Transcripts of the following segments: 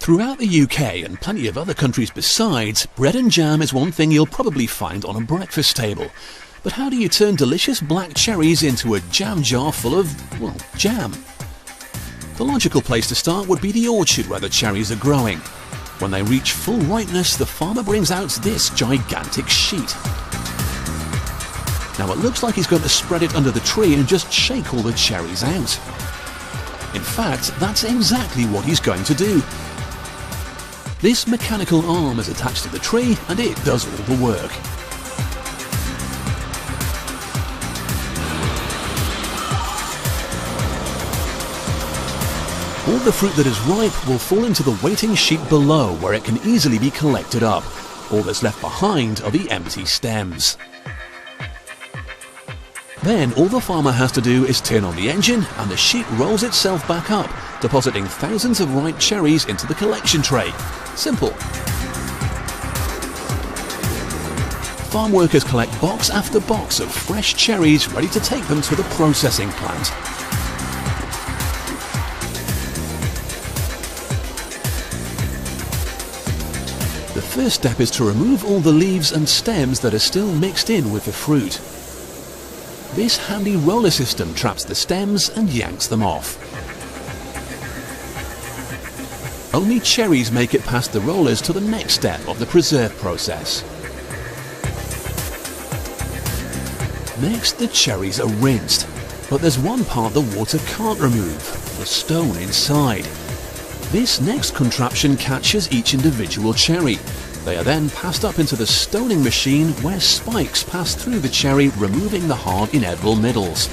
Throughout the UK and plenty of other countries besides, bread and jam is one thing you'll probably find on a breakfast table. But how do you turn delicious black cherries into a jam jar full of, well, jam? The logical place to start would be the orchard where the cherries are growing. When they reach full ripeness, the farmer brings out this gigantic sheet. Now it looks like he's going to spread it under the tree and just shake all the cherries out. In fact, that's exactly what he's going to do. This mechanical arm is attached to the tree and it does all the work. All the fruit that is ripe will fall into the waiting sheet below, where it can easily be collected up. All that's left behind are the empty stems. Then all the farmer has to do is turn on the engine and the sheet rolls itself back up, depositing thousands of ripe cherries into the collection tray. Simple. Farm workers collect box after box of fresh cherries ready to take them to the processing plant. The first step is to remove all the leaves and stems that are still mixed in with the fruit. This handy roller system traps the stems and yanks them off. Only cherries make it past the rollers to the next step of the preserve process. Next, the cherries are rinsed, but there's one part the water can't remove, the stone inside. This next contraption catches each individual cherry. They are then passed up into the stoning machine where spikes pass through the cherry, removing the hard inedible middles.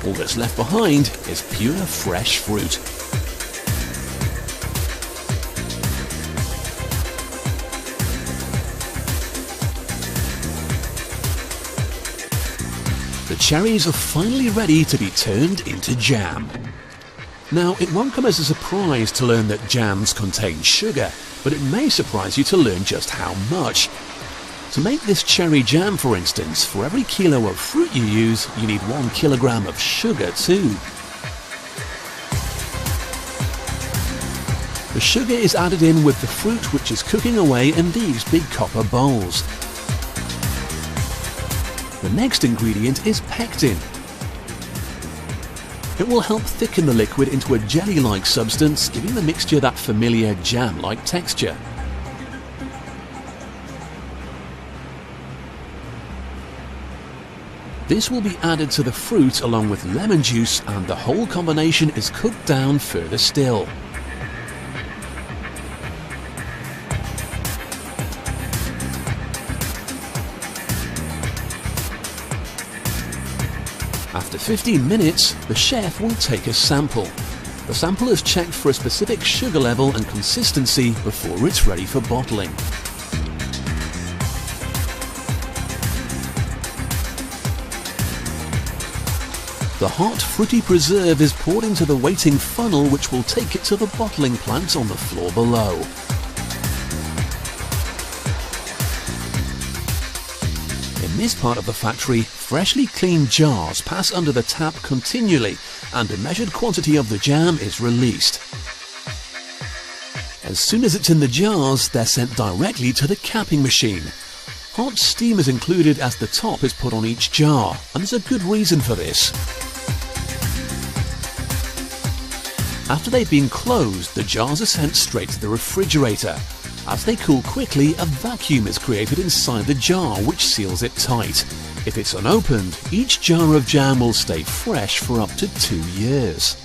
All that's left behind is pure fresh fruit. The cherries are finally ready to be turned into jam. Now, it won't come as a surprise to learn that jams contain sugar, but it may surprise you to learn just how much. To make this cherry jam, for instance, for every kilo of fruit you use, you need 1 kilogram of sugar too. The sugar is added in with the fruit, which is cooking away in these big copper bowls. The next ingredient is pectin. It will help thicken the liquid into a jelly-like substance, giving the mixture that familiar jam-like texture. This will be added to the fruit along with lemon juice, and the whole combination is cooked down further still. After 15 minutes, the chef will take a sample. The sample is checked for a specific sugar level and consistency before it's ready for bottling. The hot, fruity preserve is poured into the waiting funnel, which will take it to the bottling plant on the floor below. In this part of the factory, freshly cleaned jars pass under the tap continually, and a measured quantity of the jam is released. As soon as it's in the jars, they're sent directly to the capping machine. Hot steam is included as the top is put on each jar, and there's a good reason for this. After they've been closed, the jars are sent straight to the refrigerator. As they cool quickly, a vacuum is created inside the jar, which seals it tight. If it's unopened, each jar of jam will stay fresh for up to 2 years.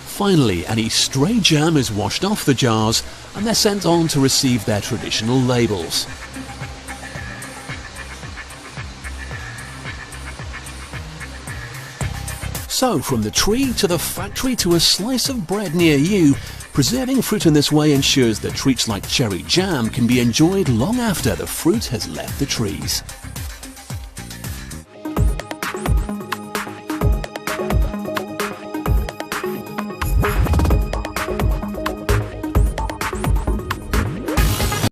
Finally, any stray jam is washed off the jars, and they're sent on to receive their traditional labels. So, from the tree to the factory to a slice of bread near you, preserving fruit in this way ensures that treats like cherry jam can be enjoyed long after the fruit has left the trees.